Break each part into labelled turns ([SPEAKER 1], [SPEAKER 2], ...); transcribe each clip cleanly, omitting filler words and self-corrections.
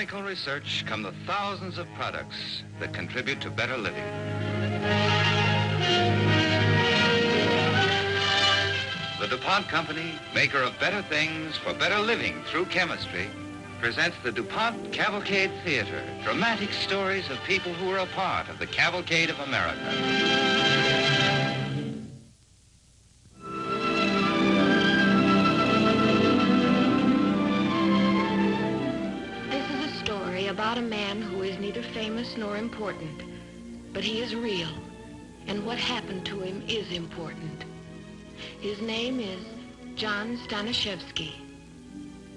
[SPEAKER 1] chemical research come the thousands of products that contribute to better living. The DuPont Company, maker of better things for better living through chemistry, presents the DuPont Cavalcade Theater, dramatic stories of people who were a part of the Cavalcade of America.
[SPEAKER 2] About a man who is neither famous nor important, but he is real, and what happened to him is important. His name is John Stanishevsky.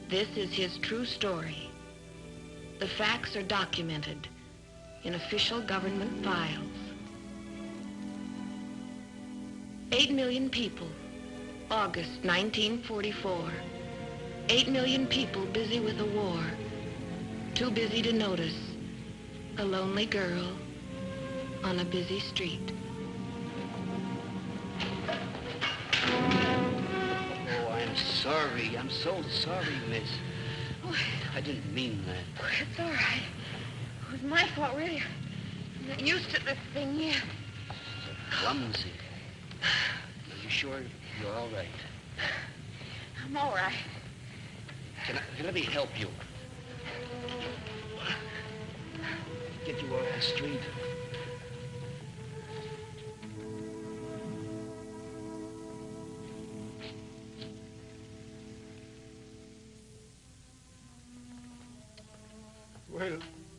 [SPEAKER 2] This is his true story. The facts are documented in official government files. 8 million people, August 1944. 8 million people busy with a war. Too busy to notice a lonely girl on a busy street.
[SPEAKER 3] Oh, I'm sorry. I'm so sorry, miss.
[SPEAKER 2] Oh,
[SPEAKER 3] I didn't mean that.
[SPEAKER 2] Oh, it's all right. It was my fault, really. I'm not used to this thing yet.
[SPEAKER 3] Clumsy. Are you sure you're all right?
[SPEAKER 2] I'm all right.
[SPEAKER 3] Let me help you. Get you off the street.
[SPEAKER 4] Well,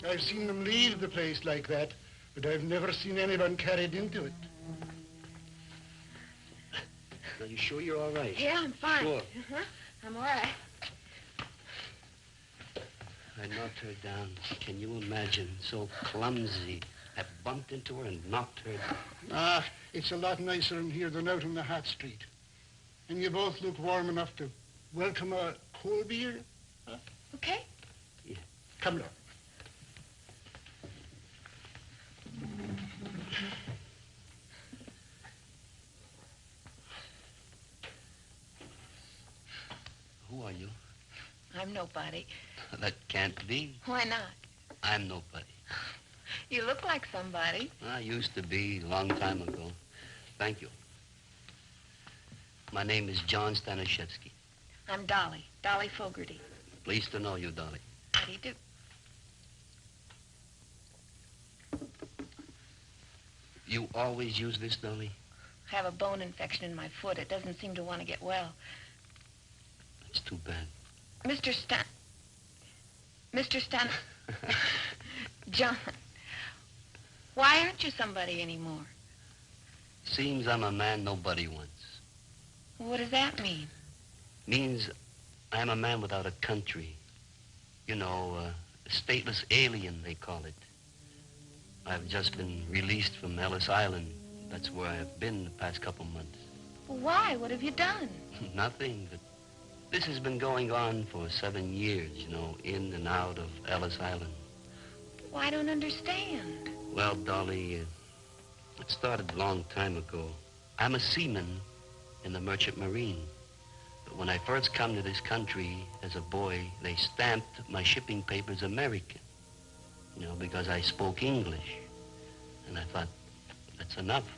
[SPEAKER 4] I've seen them leave the place like that, but I've never seen anyone carried into it.
[SPEAKER 3] Are you sure you're all right?
[SPEAKER 2] Yeah, I'm fine.
[SPEAKER 3] Sure.
[SPEAKER 2] I'm all right.
[SPEAKER 3] I knocked her down. Can you imagine? So clumsy. I bumped into her and knocked her down.
[SPEAKER 4] Ah, it's a lot nicer in here than out on the hot street. And you both look warm enough to welcome a cold beer. Huh?
[SPEAKER 2] Okay.
[SPEAKER 3] Yeah.
[SPEAKER 4] Come along.
[SPEAKER 3] Who are you?
[SPEAKER 2] I'm nobody.
[SPEAKER 3] That can't be.
[SPEAKER 2] Why not?
[SPEAKER 3] I'm nobody.
[SPEAKER 2] You look like somebody.
[SPEAKER 3] I used to be a long time ago. Thank you. My name is John Stanishevsky.
[SPEAKER 2] I'm Dolly Fogarty.
[SPEAKER 3] Pleased to know you, Dolly.
[SPEAKER 2] How do you do?
[SPEAKER 3] You always use this, Dolly?
[SPEAKER 2] I have a bone infection in my foot. It doesn't seem to want to get well.
[SPEAKER 3] That's too bad.
[SPEAKER 2] Mr. Stan... John, why aren't you somebody anymore?
[SPEAKER 3] Seems I'm a man nobody wants.
[SPEAKER 2] What does that mean?
[SPEAKER 3] Means I'm a man without a country. You know, a stateless alien, they call it. I've just been released from Ellis Island. That's where I've been the past couple months.
[SPEAKER 2] Why? What have you done?
[SPEAKER 3] Nothing, but this has been going on for 7 years, you know, in and out of Ellis Island.
[SPEAKER 2] Well, I don't understand.
[SPEAKER 3] Well, Dolly, it started a long time ago. I'm a seaman in the Merchant Marine. But when I first come to this country as a boy, they stamped my shipping papers American, you know, because I spoke English. And I thought, that's enough.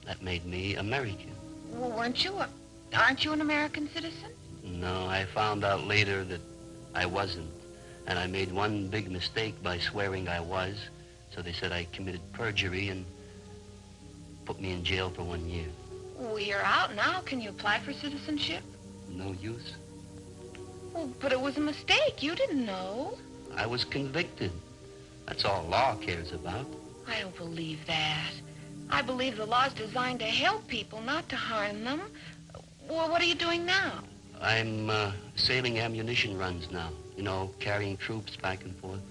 [SPEAKER 3] That made me American.
[SPEAKER 2] Well, aren't you an American citizen?
[SPEAKER 3] No, I found out later that I wasn't. And I made one big mistake by swearing I was. So they said I committed perjury and put me in jail for 1 year.
[SPEAKER 2] Well, you're out now. Can you apply for citizenship?
[SPEAKER 3] No use.
[SPEAKER 2] Well, but it was a mistake. You didn't know.
[SPEAKER 3] I was convicted. That's all law cares about.
[SPEAKER 2] I don't believe that. I believe the law's designed to help people, not to harm them. Well, what are you doing now?
[SPEAKER 3] I'm sailing ammunition runs now, you know, carrying troops back and forth.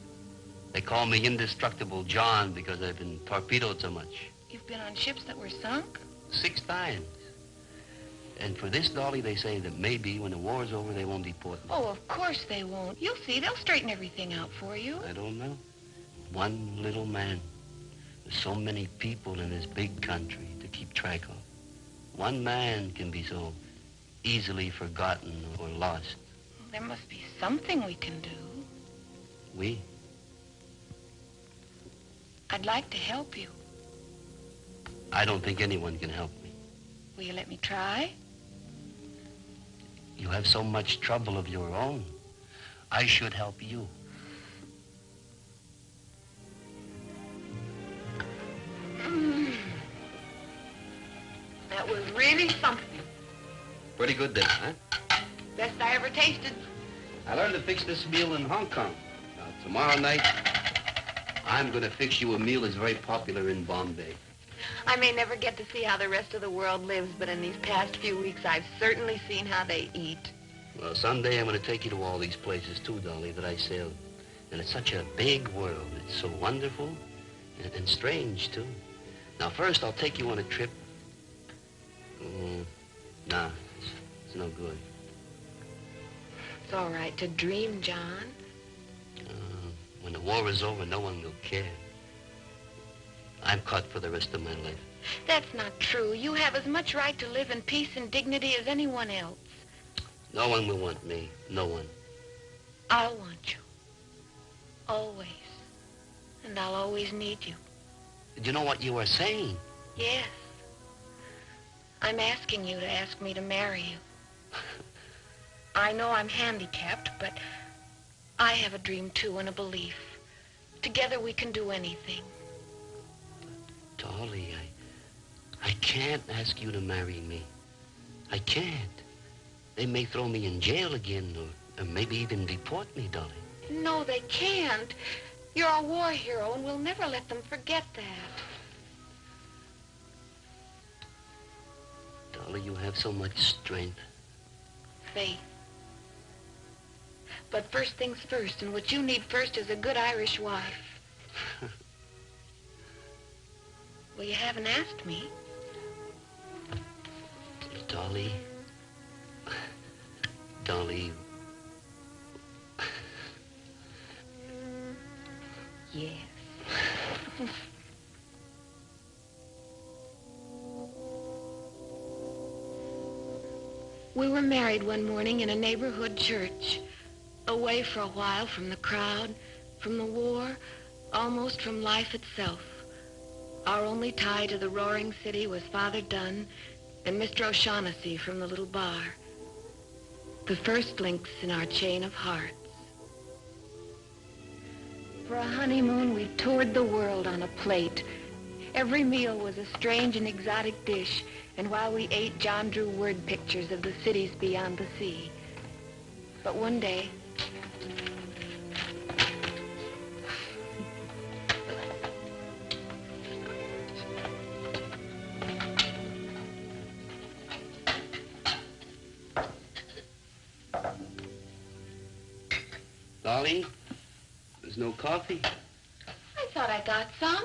[SPEAKER 3] They call me Indestructible John because I've been torpedoed so much.
[SPEAKER 2] You've been on ships that were sunk?
[SPEAKER 3] 6 times. And for this, Dolly, they say that maybe when the war's over, they won't deport me.
[SPEAKER 2] Oh, of course they won't. You'll see. They'll straighten everything out for you.
[SPEAKER 3] I don't know. One little man. There's so many people in this big country to keep track of. One man can be so easily forgotten or lost.
[SPEAKER 2] There must be something we can do.
[SPEAKER 3] We?
[SPEAKER 2] I'd like to help you.
[SPEAKER 3] I don't think anyone can help me.
[SPEAKER 2] Will you let me try?
[SPEAKER 3] You have so much trouble of your own. I should help you.
[SPEAKER 2] That was really something.
[SPEAKER 3] Pretty good dinner, huh?
[SPEAKER 2] Best I ever tasted.
[SPEAKER 3] I learned to fix this meal in Hong Kong. Now, tomorrow night, I'm going to fix you a meal that's very popular in Bombay.
[SPEAKER 2] I may never get to see how the rest of the world lives, but in these past few weeks, I've certainly seen how they eat.
[SPEAKER 3] Well, someday I'm going to take you to all these places, too, Dolly, that I sailed. And it's such a big world. It's so wonderful and strange, too. Now, first, I'll take you on a trip. Nah, it's no good.
[SPEAKER 2] It's all right to dream, John.
[SPEAKER 3] When the war is over, no one will care. I'm caught for the rest of my life.
[SPEAKER 2] That's not true. You have as much right to live in peace and dignity as anyone else.
[SPEAKER 3] No one will want me. No one.
[SPEAKER 2] I'll want you. Always. And I'll always need you.
[SPEAKER 3] Do you know what you are saying?
[SPEAKER 2] Yes. I'm asking you to ask me to marry you. I know I'm handicapped, but I have a dream, too, and a belief. Together we can do anything.
[SPEAKER 3] Dolly, I can't ask you to marry me. I can't. They may throw me in jail again, or maybe even deport me, Dolly.
[SPEAKER 2] No, they can't. You're a war hero, and we'll never let them forget that.
[SPEAKER 3] Dolly, you have so much strength.
[SPEAKER 2] Faith. But first things first, and what you need first is a good Irish wife. Well, you haven't asked me.
[SPEAKER 3] Dolly. Dolly.
[SPEAKER 2] Yes. We were married one morning in a neighborhood church, away for a while from the crowd, from the war, almost from life itself. Our only tie to the roaring city was Father Dunn and Mr. O'Shaughnessy from the little bar, the first links in our chain of hearts. For a honeymoon, we toured the world on a plate. Every meal was a strange and exotic dish, and while we ate, John drew word pictures of the cities beyond the sea. But one day,
[SPEAKER 3] Dolly, there's no coffee.
[SPEAKER 2] I thought I got some.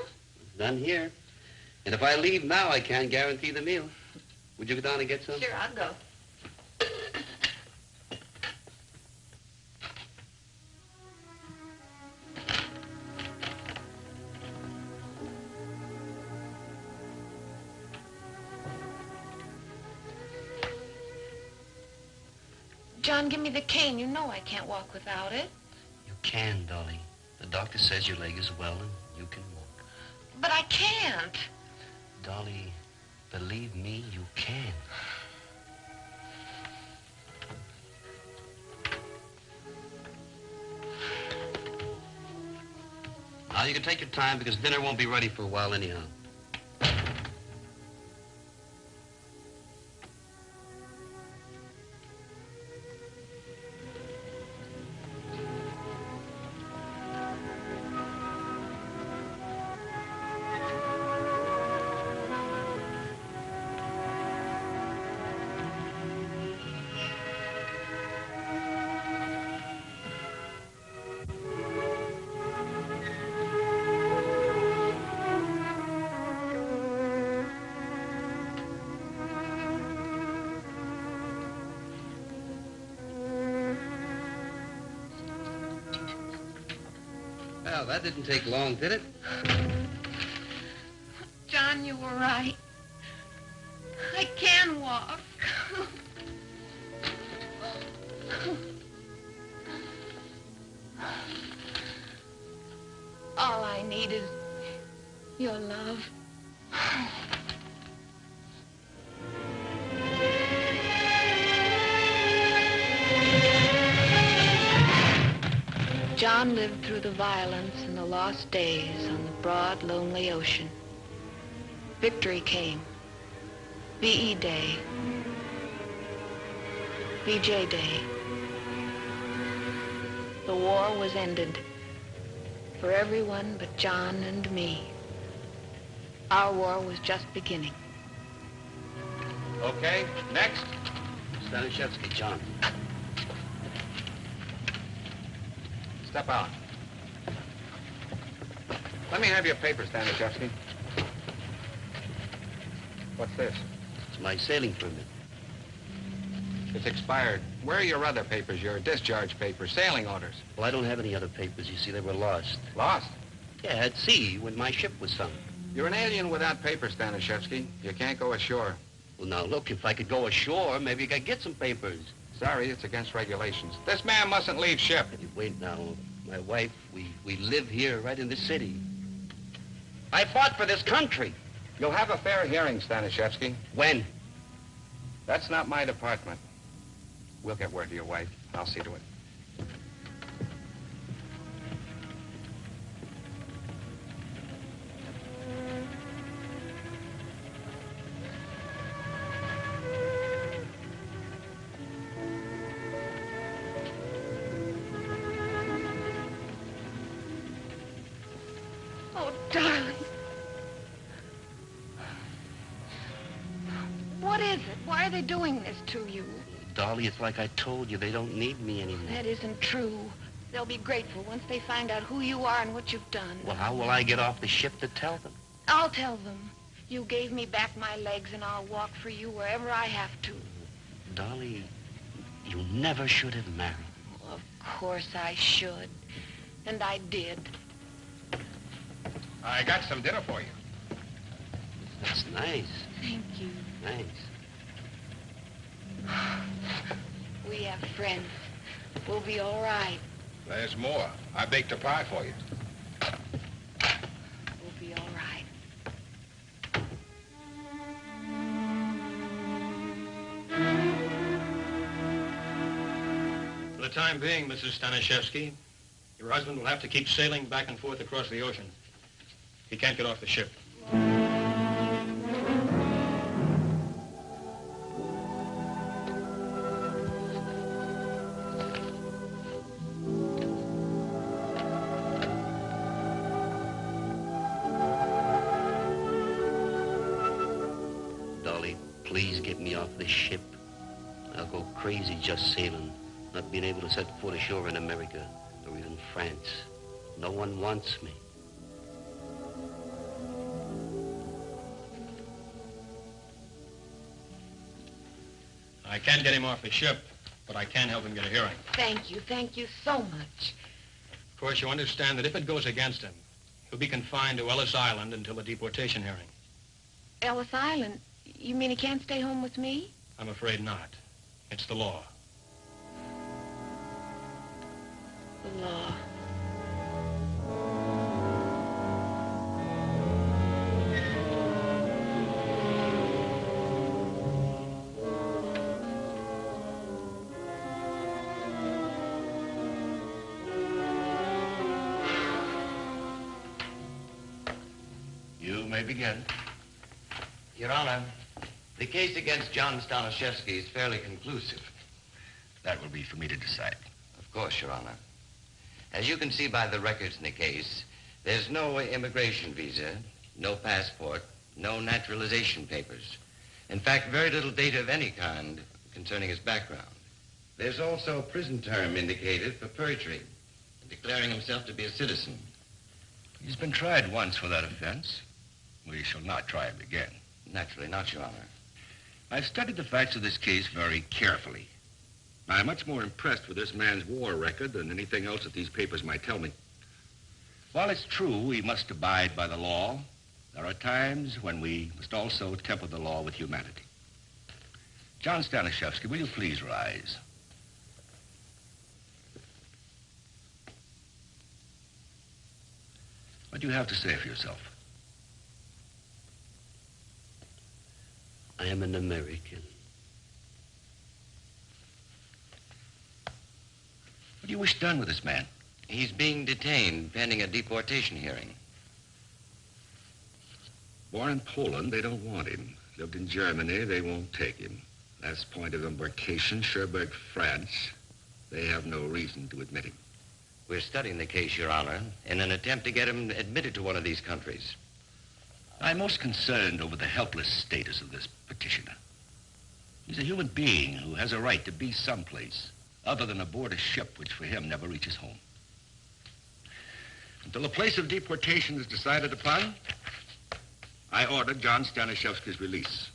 [SPEAKER 3] None here. And if I leave now, I can't guarantee the meal. Would you go down and get some?
[SPEAKER 2] Sure, I'll go. John, give me the cane. You know I can't walk without it.
[SPEAKER 3] You can, Dolly. The doctor says your leg is well and you can walk.
[SPEAKER 2] But I can't.
[SPEAKER 3] Dolly, believe me, you can. Now you can take your time because dinner won't be ready for a while anyhow. Well, that didn't take long, did it?
[SPEAKER 2] John, you were right. I can walk. All I need is Your love. John lived through the violence and the lost days on the broad, lonely ocean. Victory came. VE Day. VJ Day. The war was ended for everyone but John and me. Our war was just beginning.
[SPEAKER 1] Okay, next.
[SPEAKER 3] Stanishevsky, John.
[SPEAKER 1] Step out. Let me have your papers, Stanishevsky. What's this?
[SPEAKER 3] It's my sailing permit.
[SPEAKER 1] It's expired. Where are your other papers, your discharge papers, sailing orders?
[SPEAKER 3] Well, I don't have any other papers. You see, they were lost.
[SPEAKER 1] Lost?
[SPEAKER 3] Yeah, at sea when my ship was sunk.
[SPEAKER 1] You're an alien without papers, Stanishevsky. You can't go ashore.
[SPEAKER 3] Well, now, look, if I could go ashore, maybe I could get some papers.
[SPEAKER 1] Sorry, it's against regulations. This man mustn't leave ship.
[SPEAKER 3] Hey, wait now. My wife, we live here right in the city. I fought for this country.
[SPEAKER 1] You'll have a fair hearing, Stanishevsky.
[SPEAKER 3] When?
[SPEAKER 1] That's not my department. We'll get word to your wife. I'll see to it.
[SPEAKER 2] Oh, darling. What is it? Why are they doing this to you?
[SPEAKER 3] Dolly, it's like I told you. They don't need me anymore.
[SPEAKER 2] That isn't true. They'll be grateful once they find out who you are and what you've done.
[SPEAKER 3] Well, how will I get off the ship to tell them?
[SPEAKER 2] I'll tell them. You gave me back my legs, and I'll walk for you wherever I have to.
[SPEAKER 3] Dolly, you never should have married.
[SPEAKER 2] Of course I should. And I did.
[SPEAKER 1] I got some dinner for you.
[SPEAKER 3] That's nice.
[SPEAKER 2] Thank you.
[SPEAKER 3] Nice.
[SPEAKER 2] We have friends. We'll be all right.
[SPEAKER 1] There's more. I baked a pie for you.
[SPEAKER 2] We'll be all right.
[SPEAKER 5] For the time being, Mrs. Stanishevsky, your husband will have to keep sailing back and forth across the ocean. He can't get off the ship.
[SPEAKER 3] Dolly, please get me off this ship. I'll go crazy just sailing, not being able to set foot ashore in America or even France. No one wants me.
[SPEAKER 5] I can't get him off the ship, but I can help him get a hearing.
[SPEAKER 2] Thank you so much.
[SPEAKER 5] Of course, you understand that if it goes against him, he'll be confined to Ellis Island until the deportation hearing.
[SPEAKER 2] Ellis Island? You mean he can't stay home with me?
[SPEAKER 5] I'm afraid not. It's the law.
[SPEAKER 2] The law.
[SPEAKER 6] You may begin. Your Honor, the case against John Stanishevsky is fairly conclusive.
[SPEAKER 1] That will be for me to decide.
[SPEAKER 6] Of course, Your Honor. As you can see by the records in the case, there's no immigration visa, no passport, no naturalization papers. In fact, very little data of any kind concerning his background. There's also a prison term indicated for perjury, declaring himself to be a citizen.
[SPEAKER 1] He's been tried once for that offense. We shall not try him again.
[SPEAKER 6] Naturally not, Your Honor.
[SPEAKER 1] I've studied the facts of this case very carefully. I'm much more impressed with this man's war record than anything else that these papers might tell me. While it's true we must abide by the law, there are times when we must also temper the law with humanity. John Stanishevsky, will you please rise? What do you have to say for yourself?
[SPEAKER 3] I am an American.
[SPEAKER 7] What do you wish done with this man?
[SPEAKER 6] He's being detained pending a deportation hearing.
[SPEAKER 7] Born in Poland, they don't want him. Lived in Germany, they won't take him. Last point of embarkation, Cherbourg, France. They have no reason to admit him.
[SPEAKER 6] We're studying the case, Your Honor, in an attempt to get him admitted to one of these countries.
[SPEAKER 7] I'm most concerned over the helpless status of this petitioner. He's a human being who has a right to be someplace other than aboard a ship which for him never reaches home. Until the place of deportation is decided upon, I order John Stanishevsky's release.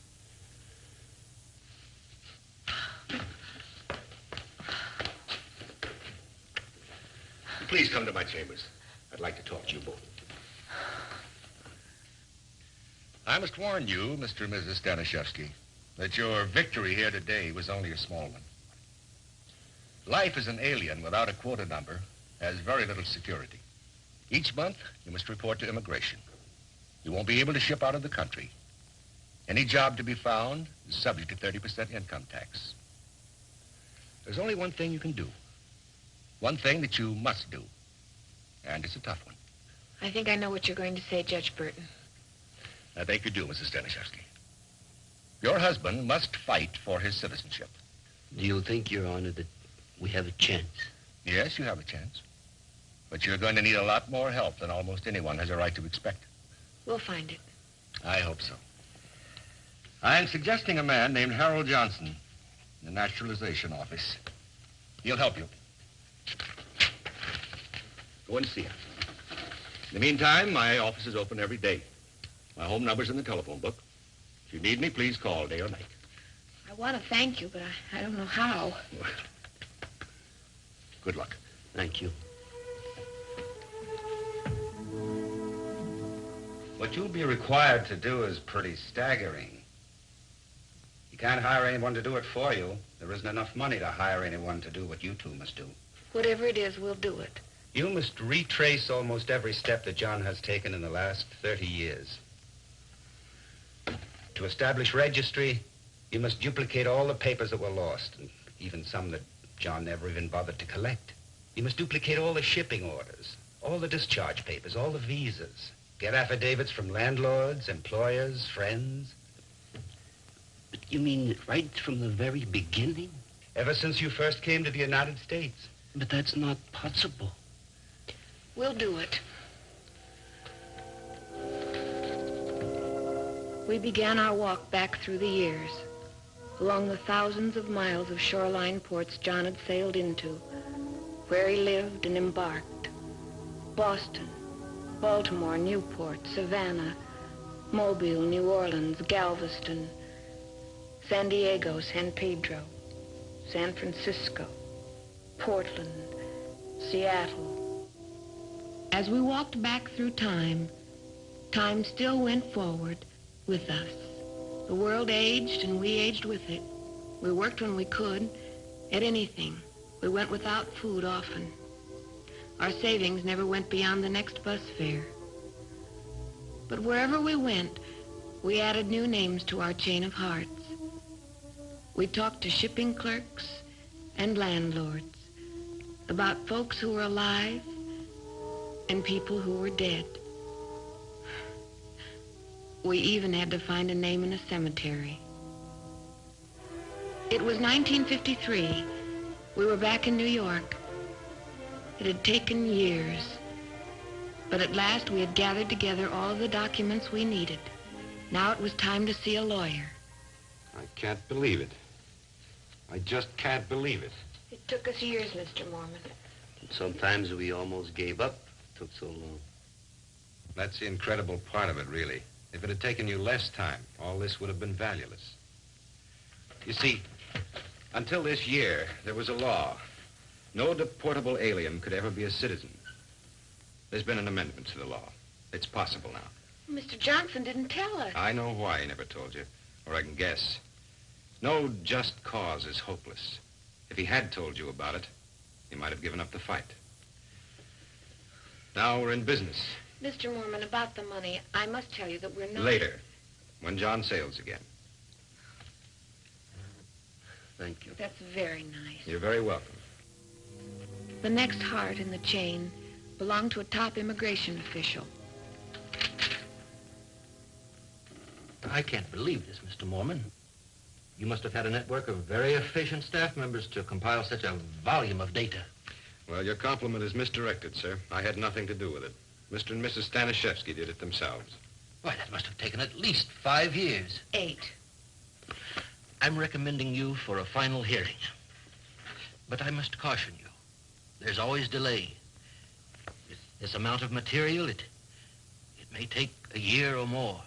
[SPEAKER 7] Please come to my chambers. I'd like to talk to you both. I must warn you, Mr. and Mrs. Stanishevsky, that your victory here today was only a small one. Life as an alien without a quota number has very little security. Each month, you must report to immigration. You won't be able to ship out of the country. Any job to be found is subject to 30% income tax. There's only one thing you can do. One thing that you must do. And it's a tough one.
[SPEAKER 2] I think I know what you're going to say, Judge Burton.
[SPEAKER 7] I think you do, Mrs. Stanishevsky. Your husband must fight for his citizenship.
[SPEAKER 3] Do you think, Your Honor, that we have a chance?
[SPEAKER 7] Yes, you have a chance. But you're going to need a lot more help than almost anyone has a right to expect.
[SPEAKER 2] We'll find it.
[SPEAKER 7] I hope so. I'm suggesting a man named Harold Johnson in the Naturalization Office. He'll help you. Go and see him. In the meantime, my office is open every day. My home number's in the telephone book. If you need me, please call day or night.
[SPEAKER 2] I want to thank you, but I don't know how.
[SPEAKER 7] Good luck.
[SPEAKER 3] Thank you.
[SPEAKER 1] What you'll be required to do is pretty staggering. You can't hire anyone to do it for you. There isn't enough money to hire anyone to do what you two must do.
[SPEAKER 2] Whatever it is, we'll do it.
[SPEAKER 1] You must retrace almost every step that John has taken in the last 30 years. To establish registry, you must duplicate all the papers that were lost, and even some that John never even bothered to collect. You must duplicate all the shipping orders, all the discharge papers, all the visas. Get affidavits from landlords, employers, friends.
[SPEAKER 3] But you mean right from the very beginning?
[SPEAKER 1] Ever since you first came to the United States.
[SPEAKER 3] But that's not possible.
[SPEAKER 2] We'll do it. We began our walk back through the years, along the thousands of miles of shoreline ports John had sailed into, where he lived and embarked. Boston, Baltimore, Newport, Savannah, Mobile, New Orleans, Galveston, San Diego, San Pedro, San Francisco, Portland, Seattle. As we walked back through time, time still went forward with us. The world aged and we aged with it. We worked when we could, at anything. We went without food often. Our savings never went beyond the next bus fare. But wherever we went, we added new names to our chain of hearts. We talked to shipping clerks and landlords about folks who were alive and people who were dead. We even had to find a name in a cemetery. It was 1953. We were back in New York. It had taken years, but at last we had gathered together all of the documents we needed. Now it was time to see a lawyer.
[SPEAKER 1] I can't believe it. I just can't believe it.
[SPEAKER 2] It took us years, Mr. Mormon.
[SPEAKER 3] Sometimes we almost gave up. It took so long.
[SPEAKER 1] That's the incredible part of it, really. If it had taken you less time, all this would have been valueless. You see, until this year, there was a law. No deportable alien could ever be a citizen. There's been an amendment to the law. It's possible now.
[SPEAKER 2] Mr. Johnson didn't tell us.
[SPEAKER 1] I know why he never told you, or I can guess. No just cause is hopeless. If he had told you about it, he might have given up the fight. Now we're in business.
[SPEAKER 2] Mr. Mormon, about the money, I must tell you that we're not...
[SPEAKER 1] Later, when John sails again.
[SPEAKER 3] Thank you.
[SPEAKER 2] That's very nice.
[SPEAKER 5] You're very welcome.
[SPEAKER 2] The next heart in the chain belonged to a top immigration official.
[SPEAKER 8] I can't believe this, Mr. Mormon. You must have had a network of very efficient staff members to compile such a volume of data.
[SPEAKER 5] Well, your compliment is misdirected, sir. I had nothing to do with it. Mr. and Mrs. Stanishevsky did it themselves.
[SPEAKER 8] Why, that must have taken at least 5 years.
[SPEAKER 2] 8.
[SPEAKER 8] I'm recommending you for a final hearing. But I must caution you. There's always delay. With this amount of material, it may take a year or more.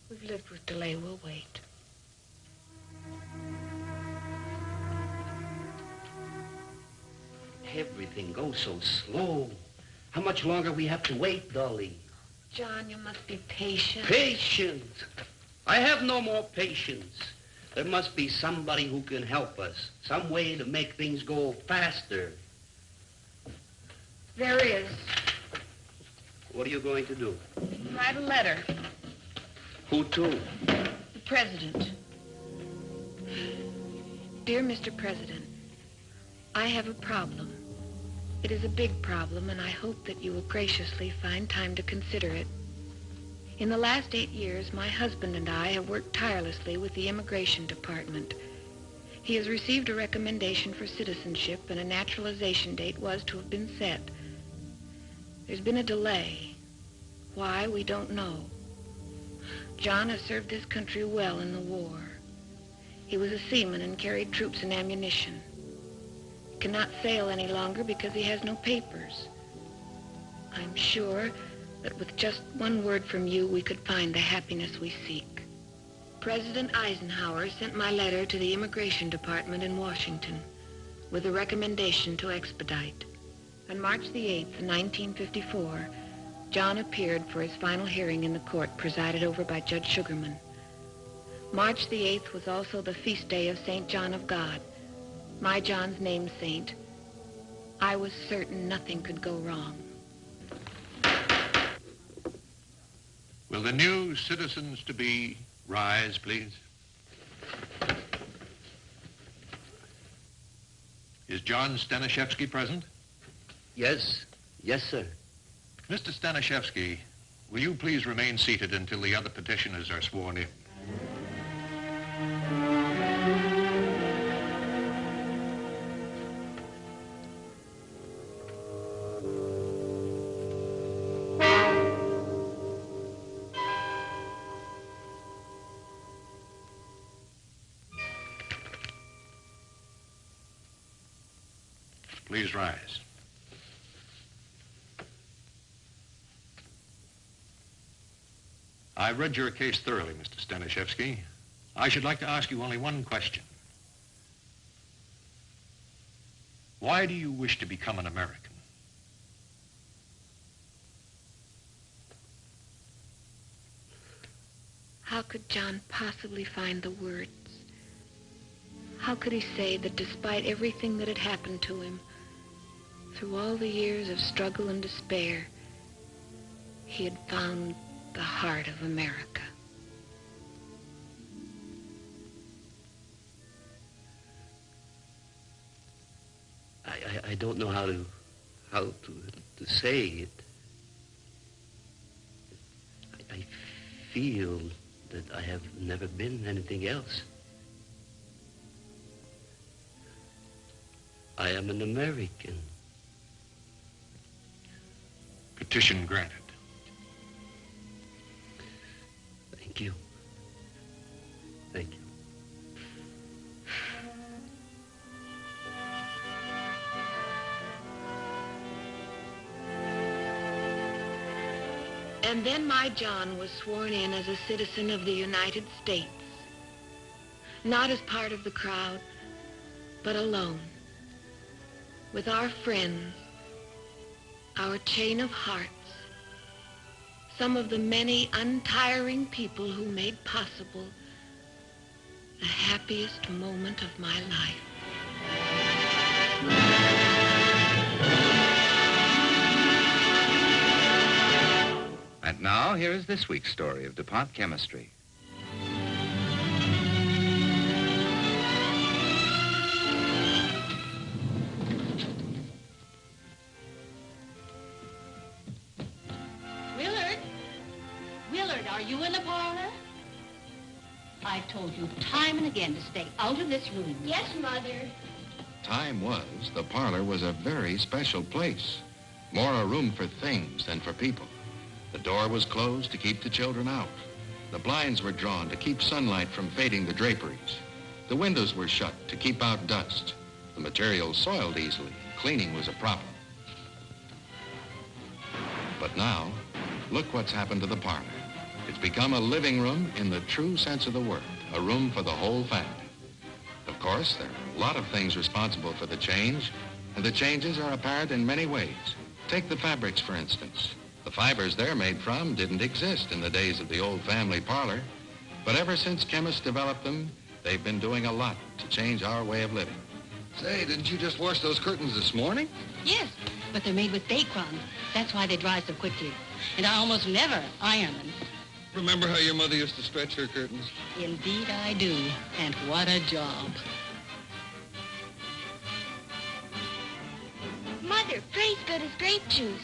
[SPEAKER 2] We've lived with delay. We'll wait.
[SPEAKER 3] Everything goes so slow. How much longer we have to wait, Dolly?
[SPEAKER 2] John, you must be patient.
[SPEAKER 3] Patience. I have no more patience. There must be somebody who can help us. Some way to make things go faster.
[SPEAKER 2] There is.
[SPEAKER 3] What are you going to do?
[SPEAKER 2] Write a letter.
[SPEAKER 3] Who to?
[SPEAKER 2] The President. Dear Mr. President, I have a problem. It is a big problem, and I hope that you will graciously find time to consider it. In the last 8 years, my husband and I have worked tirelessly with the Immigration Department. He has received a recommendation for citizenship, and a naturalization date was to have been set. There's been a delay. Why, we don't know. John has served this country well in the war. He was a seaman and carried troops and ammunition. He cannot sail any longer because he has no papers. I'm sure that with just one word from you, we could find the happiness we seek. President Eisenhower sent my letter to the Immigration Department in Washington with a recommendation to expedite. On March the 8th, 1954, John appeared for his final hearing in the court presided over by Judge Sugarman. March the 8th was also the feast day of St. John of God, my John's name saint. I was certain nothing could go wrong.
[SPEAKER 5] Will the new citizens-to-be rise, please? Is John Stanishevsky present?
[SPEAKER 3] Yes. Yes, sir.
[SPEAKER 5] Mr. Stanishevsky, will you please remain seated until the other petitioners are sworn in? Please rise. I've read your case thoroughly, Mr. Stanishevsky. I should like to ask you only one question. Why do you wish to become an American?
[SPEAKER 2] How could John possibly find the words? How could he say that despite everything that had happened to him, through all the years of struggle and despair, he had found the heart of America?
[SPEAKER 3] I don't know how to say it. I feel that I have never been anything else. I am an American.
[SPEAKER 5] Petition granted.
[SPEAKER 3] Thank you. Thank you.
[SPEAKER 2] And then my John was sworn in as a citizen of the United States. Not as part of the crowd, but alone. With our friends, our chain of hearts, some of the many untiring people who made possible the happiest moment of my life.
[SPEAKER 1] And now, here is this week's story of DuPont chemistry.
[SPEAKER 9] are you in the parlor? I've told you time and again to stay out of this room.
[SPEAKER 2] Yes, Mother.
[SPEAKER 1] Time was, the parlor was a very special place. More a room for things than for people. The door was closed to keep the children out. The blinds were drawn to keep sunlight from fading the draperies. The windows were shut to keep out dust. The materials soiled easily. Cleaning was a problem. But now, look what's happened to the parlor. It's become a living room in the true sense of the word, a room for the whole family. Of course, there are a lot of things responsible for the change, and the changes are apparent in many ways. Take the fabrics, for instance. The fibers they're made from didn't exist in the days of the old family parlor, but ever since chemists developed them, they've been doing a lot to change our way of living.
[SPEAKER 10] Say, didn't you just wash those curtains this morning?
[SPEAKER 9] Yes, but they're made with Dacron. That's why they dry so quickly. And I almost never iron them.
[SPEAKER 10] Remember how your mother used to stretch her curtains?
[SPEAKER 9] Indeed I do. And what a job.
[SPEAKER 2] Mother, Freddie's good as grape juice.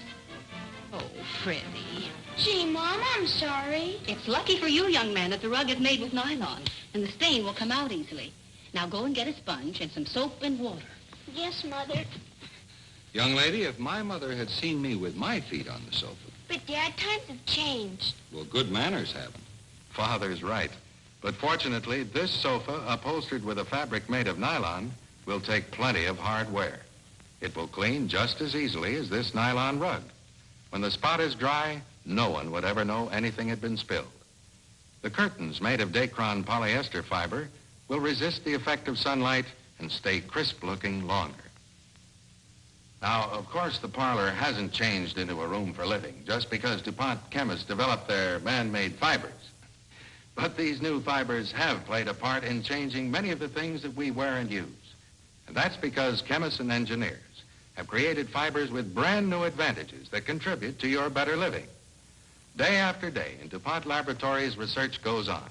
[SPEAKER 9] Oh, Freddie.
[SPEAKER 2] Gee, Mom, I'm sorry.
[SPEAKER 9] It's lucky for you, young man, that the rug is made with nylon, and the stain will come out easily. Now go and get a sponge and some soap and water.
[SPEAKER 2] Yes, Mother.
[SPEAKER 10] Young lady, if my mother had seen me with my feet on the sofa.
[SPEAKER 2] But, Dad, times have changed.
[SPEAKER 10] Well, good manners haven't.
[SPEAKER 1] Father's right. But fortunately, this sofa, upholstered with a fabric made of nylon, will take plenty of hard wear. It will clean just as easily as this nylon rug. When the spot is dry, no one would ever know anything had been spilled. The curtains made of Dacron polyester fiber will resist the effect of sunlight and stay crisp-looking longer. Now, of course, the parlor hasn't changed into a room for living just because DuPont chemists developed their man-made fibers. But these new fibers have played a part in changing many of the things that we wear and use. And that's because chemists and engineers have created fibers with brand new advantages that contribute to your better living. Day after day, in DuPont laboratories, research goes on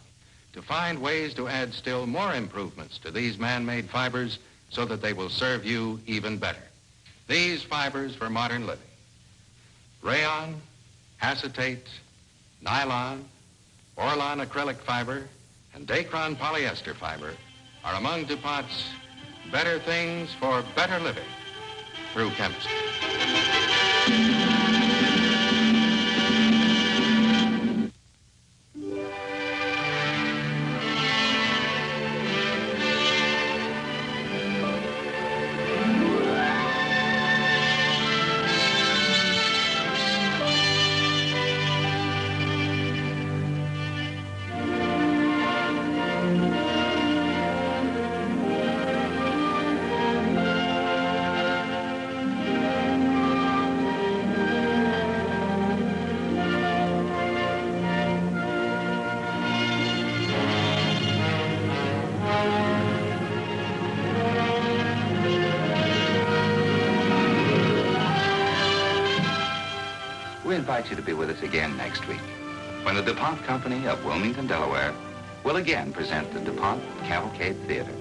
[SPEAKER 1] to find ways to add still more improvements to these man-made fibers so that they will serve you even better. These fibers for modern living: rayon, acetate, nylon, Orlon acrylic fiber, and Dacron polyester fiber are among DuPont's better things for better living through chemistry. We invite you to be with us again next week when the DuPont Company of Wilmington, Delaware will again present the DuPont Cavalcade Theater.